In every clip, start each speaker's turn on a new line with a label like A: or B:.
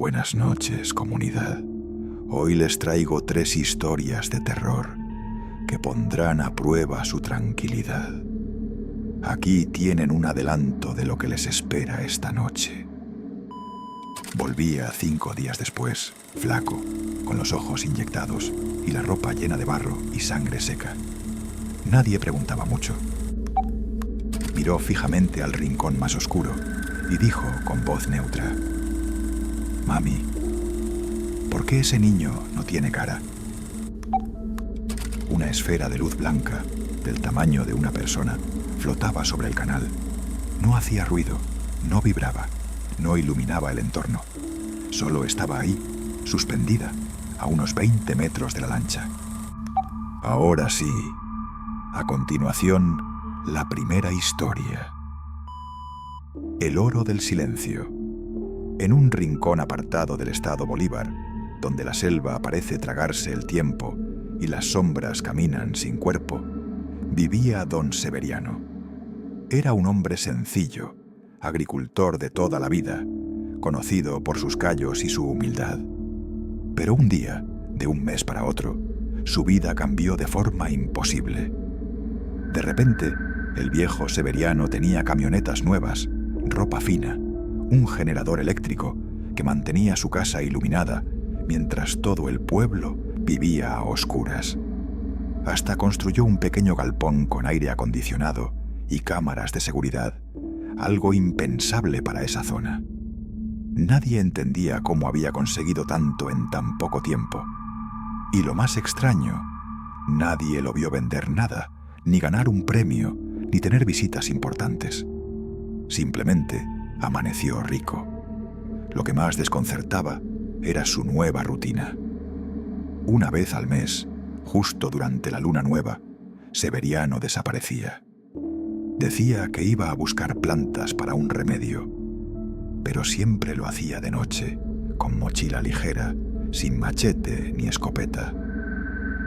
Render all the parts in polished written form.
A: Buenas noches, comunidad. Hoy les traigo 3 historias de terror que pondrán a prueba su tranquilidad. Aquí tienen un adelanto de lo que les espera esta noche. Volvía 5 días después, flaco, con los ojos inyectados y la ropa llena de barro y sangre seca. Nadie preguntaba mucho. Miró fijamente al rincón más oscuro y dijo con voz neutra: «Mami, ¿por qué ese niño no tiene cara?» Una esfera de luz blanca, del tamaño de una persona, flotaba sobre el canal. No hacía ruido, no vibraba, no iluminaba el entorno. Solo estaba ahí, suspendida, a unos 20 metros de la lancha. Ahora sí, a continuación, la primera historia. El oro del silencio. En un rincón apartado del estado Bolívar, donde la selva parece tragarse el tiempo y las sombras caminan sin cuerpo, vivía don Severiano. Era un hombre sencillo, agricultor de toda la vida, conocido por sus callos y su humildad. Pero un día, de un mes para otro, su vida cambió de forma imposible. De repente, el viejo Severiano tenía camionetas nuevas, ropa fina, un generador eléctrico que mantenía su casa iluminada mientras todo el pueblo vivía a oscuras. Hasta construyó un pequeño galpón con aire acondicionado y cámaras de seguridad, algo impensable para esa zona. Nadie entendía cómo había conseguido tanto en tan poco tiempo. Y lo más extraño, nadie lo vio vender nada, ni ganar un premio, ni tener visitas importantes. Simplemente amaneció rico. Lo que más desconcertaba era su nueva rutina. Una vez al mes, justo durante la luna nueva, Severiano desaparecía. Decía que iba a buscar plantas para un remedio, pero siempre lo hacía de noche, con mochila ligera, sin machete ni escopeta.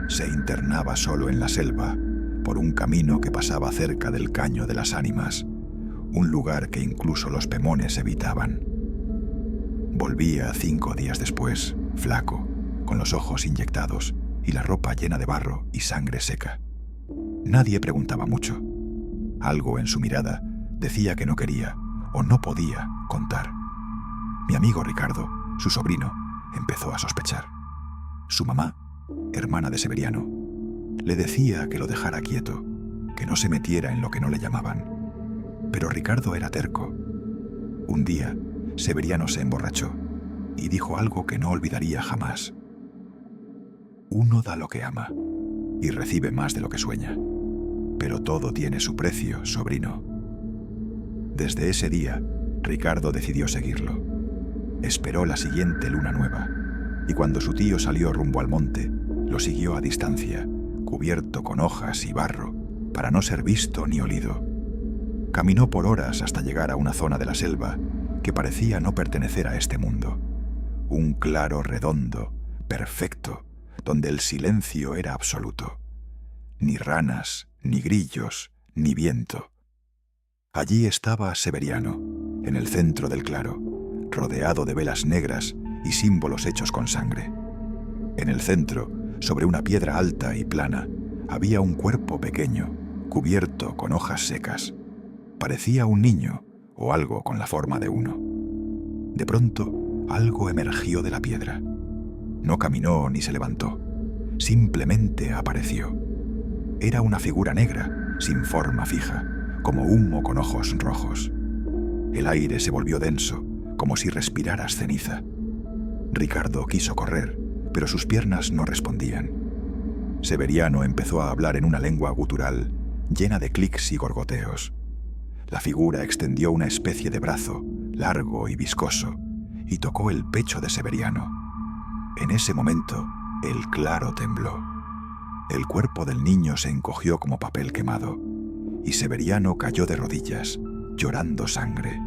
A: Se internaba solo en la selva, por un camino que pasaba cerca del Caño de las Ánimas, un lugar que incluso los pemones evitaban. Volvía 5 días después, flaco, con los ojos inyectados y la ropa llena de barro y sangre seca. Nadie preguntaba mucho. Algo en su mirada decía que no quería o no podía contar. Mi amigo Ricardo, su sobrino, empezó a sospechar. Su mamá, hermana de Severiano, le decía que lo dejara quieto, que no se metiera en lo que no le llamaban. Pero Ricardo era terco. Un día, Severiano se emborrachó y dijo algo que no olvidaría jamás. Uno da lo que ama y recibe más de lo que sueña. Pero todo tiene su precio, sobrino. Desde ese día, Ricardo decidió seguirlo. Esperó la siguiente luna nueva, y cuando su tío salió rumbo al monte, lo siguió a distancia, cubierto con hojas y barro, para no ser visto ni olido. Caminó por horas hasta llegar a una zona de la selva que parecía no pertenecer a este mundo. Un claro redondo, perfecto, donde el silencio era absoluto. Ni ranas, ni grillos, ni viento. Allí estaba Severiano, en el centro del claro, rodeado de velas negras y símbolos hechos con sangre. En el centro, sobre una piedra alta y plana, había un cuerpo pequeño, cubierto con hojas secas. Parecía un niño o algo con la forma de uno. De pronto, algo emergió de la piedra. No caminó ni se levantó. Simplemente apareció. Era una figura negra, sin forma fija, como humo con ojos rojos. El aire se volvió denso, como si respiraras ceniza. Ricardo quiso correr, pero sus piernas no respondían. Severiano empezó a hablar en una lengua gutural, llena de clics y gorgoteos. La figura extendió una especie de brazo, largo y viscoso, y tocó el pecho de Severiano. En ese momento, el claro tembló. El cuerpo del niño se encogió como papel quemado, y Severiano cayó de rodillas, llorando sangre.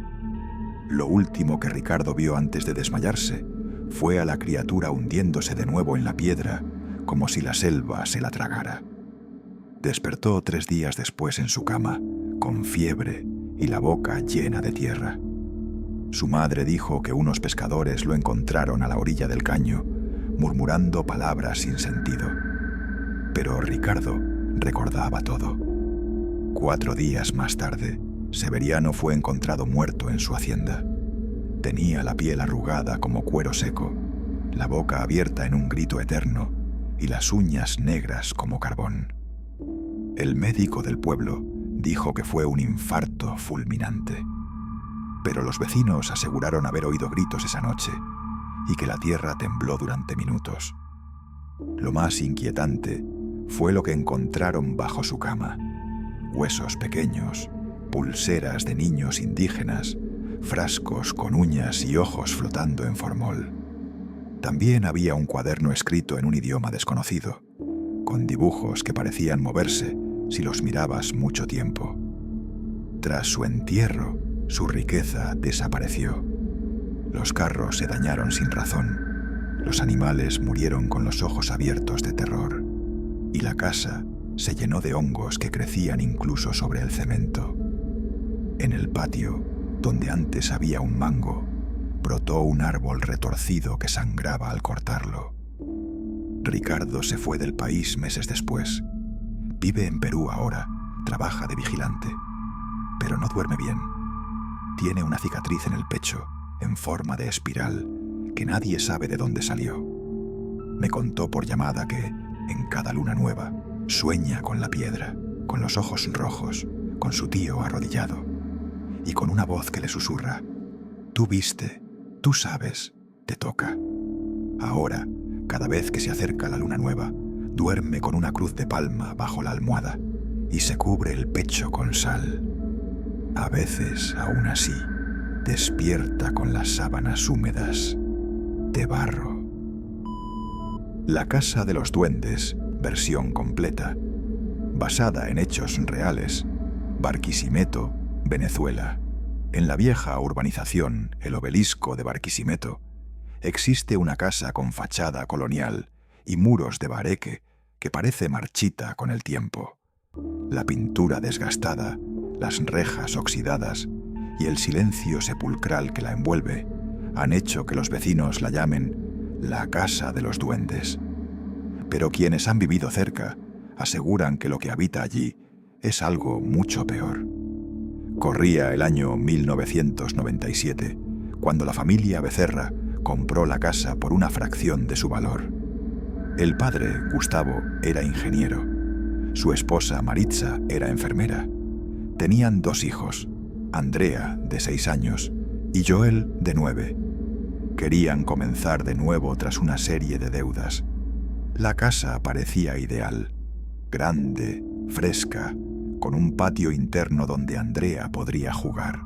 A: Lo último que Ricardo vio antes de desmayarse fue a la criatura hundiéndose de nuevo en la piedra, como si la selva se la tragara. Despertó 3 días después en su cama, con fiebre y la boca llena de tierra. Su madre dijo que unos pescadores lo encontraron a la orilla del caño, murmurando palabras sin sentido. Pero Ricardo recordaba todo. 4 días más tarde, Severiano fue encontrado muerto en su hacienda. Tenía la piel arrugada como cuero seco, la boca abierta en un grito eterno y las uñas negras como carbón. El médico del pueblo dijo que fue un infarto fulminante. Pero los vecinos aseguraron haber oído gritos esa noche y que la tierra tembló durante minutos. Lo más inquietante fue lo que encontraron bajo su cama: huesos pequeños, pulseras de niños indígenas, frascos con uñas y ojos flotando en formol. También había un cuaderno escrito en un idioma desconocido, con dibujos que parecían moverse si los mirabas mucho tiempo. Tras su entierro, su riqueza desapareció. Los carros se dañaron sin razón, los animales murieron con los ojos abiertos de terror, y la casa se llenó de hongos que crecían incluso sobre el cemento. En el patio, donde antes había un mango, brotó un árbol retorcido que sangraba al cortarlo. Ricardo se fue del país meses después. Vive en Perú ahora, trabaja de vigilante, pero no duerme bien. Tiene una cicatriz en el pecho, en forma de espiral, que nadie sabe de dónde salió. Me contó por llamada que, en cada luna nueva, sueña con la piedra, con los ojos rojos, con su tío arrodillado, y con una voz que le susurra: «Tú viste, tú sabes, te toca». Ahora, cada vez que se acerca la luna nueva, duerme con una cruz de palma bajo la almohada y se cubre el pecho con sal. A veces, aún así, despierta con las sábanas húmedas de barro. La Casa de los Duendes, versión completa, basada en hechos reales, Barquisimeto, Venezuela. En la vieja urbanización, el Obelisco de Barquisimeto, existe una casa con fachada colonial y muros de bareque que parece marchita con el tiempo. La pintura desgastada, las rejas oxidadas y el silencio sepulcral que la envuelve han hecho que los vecinos la llamen la Casa de los Duendes. Pero quienes han vivido cerca aseguran que lo que habita allí es algo mucho peor. Corría el año 1997, cuando la familia Becerra compró la casa por una fracción de su valor. El padre, Gustavo, era ingeniero. Su esposa, Maritza, era enfermera. Tenían 2 hijos, Andrea, de 6 años, y Joel, de 9. Querían comenzar de nuevo tras una serie de deudas. La casa parecía ideal, grande, fresca, con un patio interno donde Andrea podría jugar.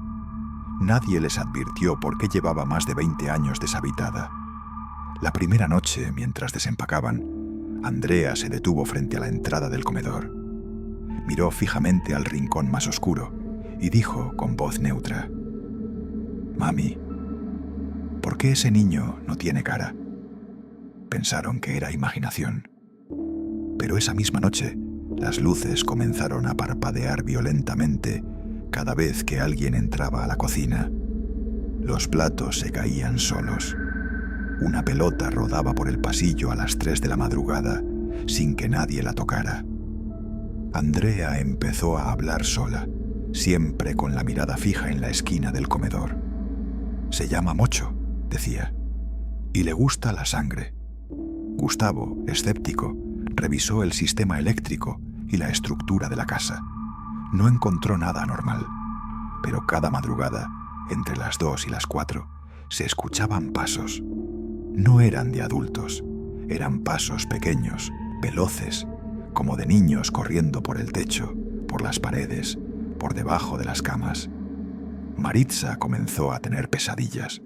A: Nadie les advirtió por qué llevaba más de 20 años deshabitada. La primera noche, mientras desempacaban, Andrea se detuvo frente a la entrada del comedor. Miró fijamente al rincón más oscuro y dijo con voz neutra: «Mami, ¿por qué ese niño no tiene cara?». Pensaron que era imaginación. Pero esa misma noche, las luces comenzaron a parpadear violentamente cada vez que alguien entraba a la cocina. Los platos se caían solos. Una pelota rodaba por el pasillo a las 3 de la madrugada, sin que nadie la tocara. Andrea empezó a hablar sola, siempre con la mirada fija en la esquina del comedor. «Se llama Mocho», decía, «y le gusta la sangre». Gustavo, escéptico, revisó el sistema eléctrico y la estructura de la casa. No encontró nada anormal, pero cada madrugada, entre las 2 y las 4, se escuchaban pasos. No eran de adultos, eran pasos pequeños, veloces, como de niños corriendo por el techo, por las paredes, por debajo de las camas. Maritza comenzó a tener pesadillas.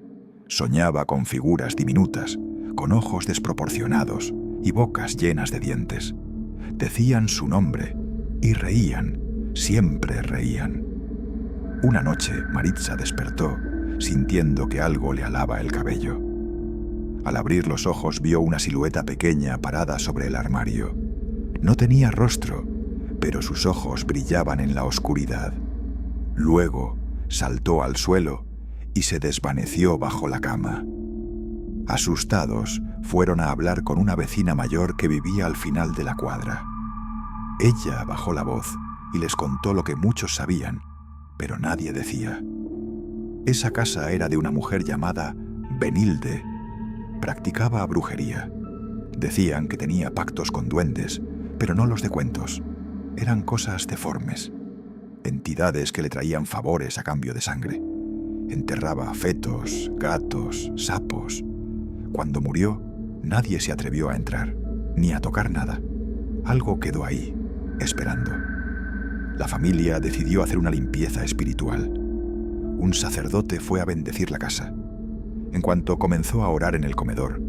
A: Soñaba con figuras diminutas, con ojos desproporcionados y bocas llenas de dientes. Decían su nombre y reían, siempre reían. Una noche Maritza despertó, sintiendo que algo le alaba el cabello. Al abrir los ojos vio una silueta pequeña parada sobre el armario. No tenía rostro, pero sus ojos brillaban en la oscuridad. Luego saltó al suelo y se desvaneció bajo la cama. Asustados, fueron a hablar con una vecina mayor que vivía al final de la cuadra. Ella bajó la voz y les contó lo que muchos sabían, pero nadie decía. Esa casa era de una mujer llamada Benilde. Practicaba brujería. Decían que tenía pactos con duendes, pero no los de cuentos. Eran cosas deformes. Entidades que le traían favores a cambio de sangre. Enterraba fetos, gatos, sapos. Cuando murió, nadie se atrevió a entrar, ni a tocar nada. Algo quedó ahí, esperando. La familia decidió hacer una limpieza espiritual. Un sacerdote fue a bendecir la casa. En cuanto comenzó a orar en el comedor,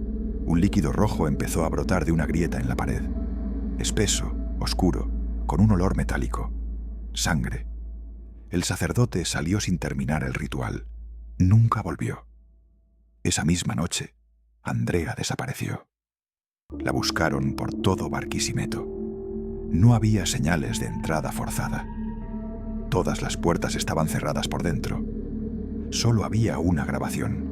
A: un líquido rojo empezó a brotar de una grieta en la pared. Espeso, oscuro, con un olor metálico. Sangre. El sacerdote salió sin terminar el ritual. Nunca volvió. Esa misma noche, Andrea desapareció. La buscaron por todo Barquisimeto. No había señales de entrada forzada. Todas las puertas estaban cerradas por dentro. Solo había una grabación.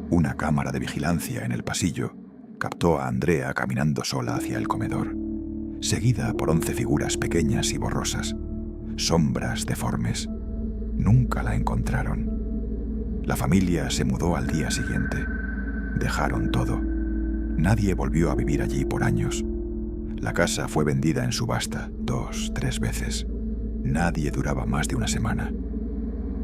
A: Una cámara de vigilancia en el pasillo captó a Andrea caminando sola hacia el comedor, seguida por 11 figuras pequeñas y borrosas, sombras deformes. Nunca la encontraron. La familia se mudó al día siguiente. Dejaron todo. Nadie volvió a vivir allí por años. La casa fue vendida en subasta 2, 3 veces. Nadie duraba más de una semana.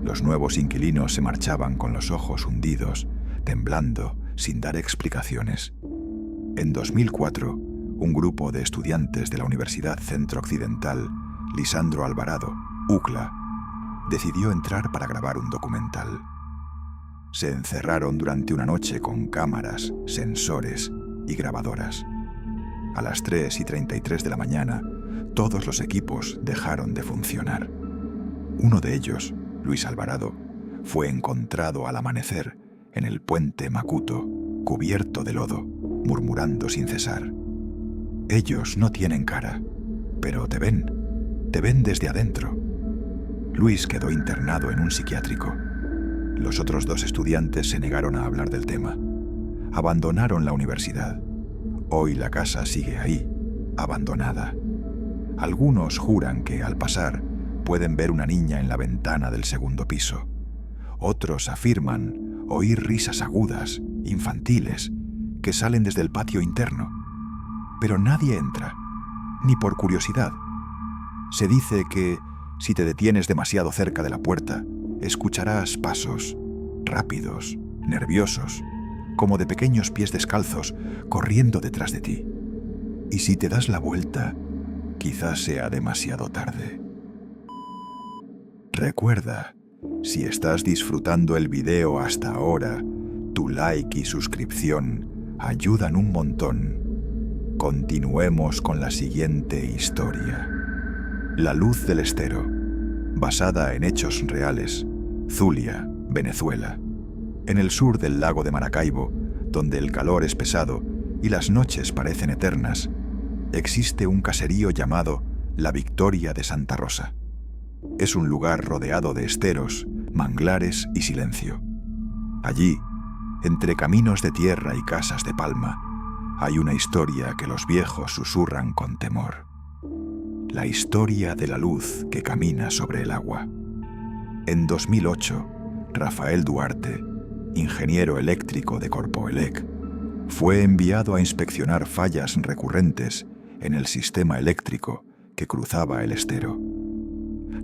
A: Los nuevos inquilinos se marchaban con los ojos hundidos, temblando, sin dar explicaciones. En 2004, un grupo de estudiantes de la Universidad Centro Occidental, Lisandro Alvarado, UCLA, decidió entrar para grabar un documental. Se encerraron durante una noche con cámaras, sensores y grabadoras. A las 3:33 de la mañana, todos los equipos dejaron de funcionar. Uno de ellos, Luis Alvarado, fue encontrado al amanecer en el puente Macuto, cubierto de lodo, murmurando sin cesar. Ellos no tienen cara, pero te ven desde adentro. Luis quedó internado en un psiquiátrico. Los otros 2 estudiantes se negaron a hablar del tema. Abandonaron la universidad. Hoy la casa sigue ahí, abandonada. Algunos juran que, al pasar, pueden ver una niña en la ventana del segundo piso. Otros afirman oír risas agudas, infantiles, que salen desde el patio interno. Pero nadie entra, ni por curiosidad. Se dice que, si te detienes demasiado cerca de la puerta, escucharás pasos, rápidos, nerviosos, como de pequeños pies descalzos corriendo detrás de ti. Y si te das la vuelta, quizás sea demasiado tarde. Recuerda, si estás disfrutando el video hasta ahora, tu like y suscripción ayudan un montón. Continuemos con la siguiente historia. La Luz del Estero, basada en hechos reales, Zulia, Venezuela. En el sur del lago de Maracaibo, donde el calor es pesado y las noches parecen eternas, existe un caserío llamado La Victoria de Santa Rosa. Es un lugar rodeado de esteros, manglares y silencio. Allí, entre caminos de tierra y casas de palma, hay una historia que los viejos susurran con temor. La historia de la luz que camina sobre el agua. En 2008, Rafael Duarte, ingeniero eléctrico de Corpoelec, fue enviado a inspeccionar fallas recurrentes en el sistema eléctrico que cruzaba el estero.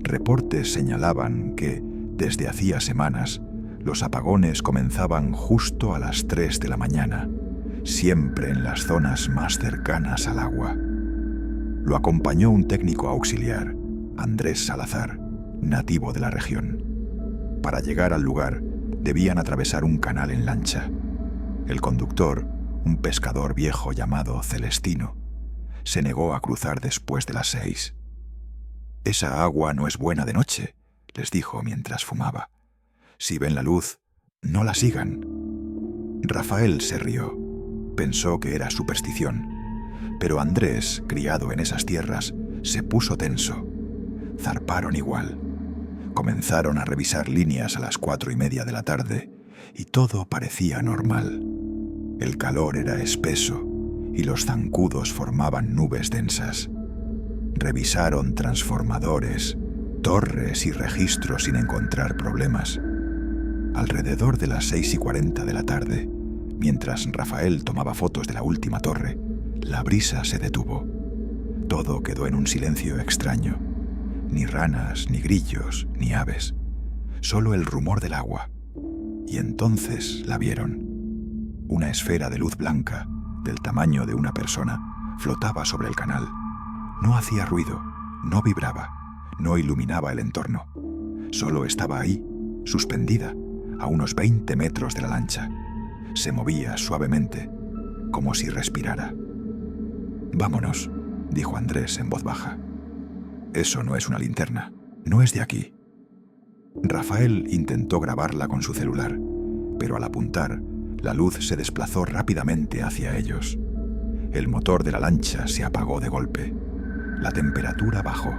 A: Reportes señalaban que, desde hacía semanas, los apagones comenzaban justo a las 3 de la mañana, siempre en las zonas más cercanas al agua. Lo acompañó un técnico auxiliar, Andrés Salazar, nativo de la región. Para llegar al lugar, debían atravesar un canal en lancha. El conductor, un pescador viejo llamado Celestino, se negó a cruzar después de las 6. «Esa agua no es buena de noche», les dijo mientras fumaba. «Si ven la luz, no la sigan». Rafael se rió. Pensó que era superstición. Pero Andrés, criado en esas tierras, se puso tenso. Zarparon igual. Comenzaron a revisar líneas a las 4:30 de la tarde y todo parecía normal. El calor era espeso y los zancudos formaban nubes densas. Revisaron transformadores, torres y registros sin encontrar problemas. Alrededor de las 6:40 de la tarde, mientras Rafael tomaba fotos de la última torre, la brisa se detuvo. Todo quedó en un silencio extraño. Ni ranas, ni grillos, ni aves. Solo el rumor del agua. Y entonces la vieron. Una esfera de luz blanca, del tamaño de una persona, flotaba sobre el canal. No hacía ruido, no vibraba, no iluminaba el entorno. Solo estaba ahí, suspendida, a unos 20 metros de la lancha. Se movía suavemente, como si respirara. «Vámonos», dijo Andrés en voz baja. «Eso no es una linterna, no es de aquí». Rafael intentó grabarla con su celular, pero al apuntar, la luz se desplazó rápidamente hacia ellos. El motor de la lancha se apagó de golpe. La temperatura bajó.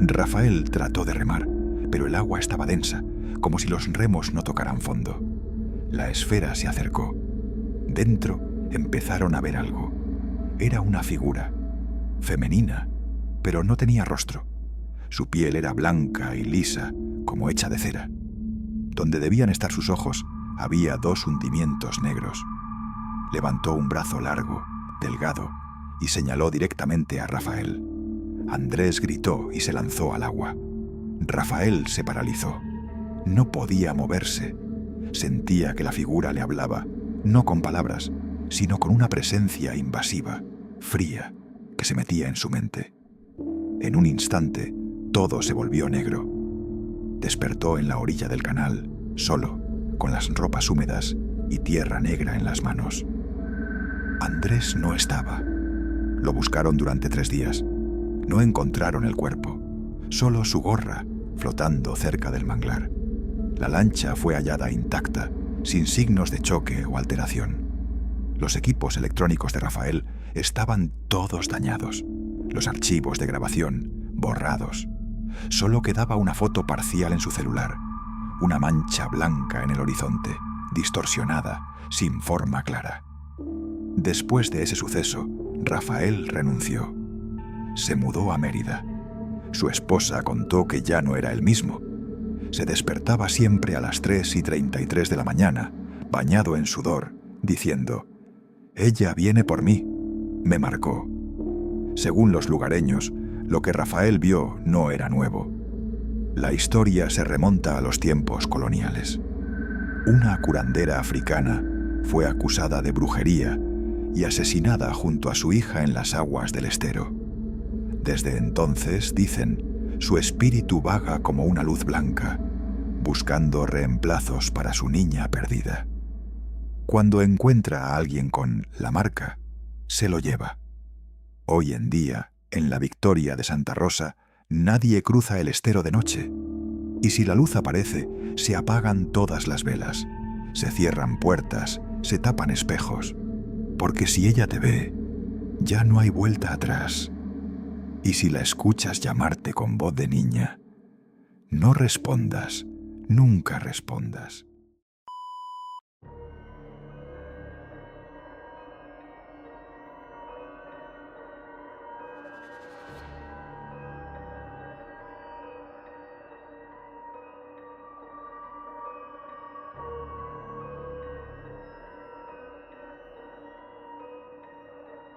A: Rafael trató de remar, pero el agua estaba densa, como si los remos no tocaran fondo. La esfera se acercó. Dentro empezaron a ver algo. Era una figura, femenina, pero no tenía rostro. Su piel era blanca y lisa, como hecha de cera. Donde debían estar sus ojos, había 2 hundimientos negros. Levantó un brazo largo, delgado, y señaló directamente a Rafael. Andrés gritó y se lanzó al agua. Rafael se paralizó. No podía moverse. Sentía que la figura le hablaba, no con palabras, sino con una presencia invasiva, fría, que se metía en su mente. En un instante, todo se volvió negro. Despertó en la orilla del canal, solo, con las ropas húmedas y tierra negra en las manos. Andrés no estaba. Lo buscaron durante 3 días. No encontraron el cuerpo, solo su gorra, flotando cerca del manglar. La lancha fue hallada intacta, sin signos de choque o alteración. Los equipos electrónicos de Rafael estaban todos dañados. Los archivos de grabación, borrados. Solo quedaba una foto parcial en su celular. Una mancha blanca en el horizonte, distorsionada, sin forma clara. Después de ese suceso, Rafael renunció. Se mudó a Mérida. Su esposa contó que ya no era el mismo. Se despertaba siempre a las 3:33 de la mañana, bañado en sudor, diciendo: «Ella viene por mí», me marcó. Según los lugareños, lo que Rafael vio no era nuevo. La historia se remonta a los tiempos coloniales. Una curandera africana fue acusada de brujería y asesinada junto a su hija en las aguas del estero. Desde entonces, dicen, su espíritu vaga como una luz blanca, buscando reemplazos para su niña perdida. Cuando encuentra a alguien con la marca, se lo lleva. Hoy en día, en la Victoria de Santa Rosa, nadie cruza el estero de noche. Y si la luz aparece, se apagan todas las velas, se cierran puertas, se tapan espejos. Porque si ella te ve, ya no hay vuelta atrás. Y si la escuchas llamarte con voz de niña, no respondas, nunca respondas.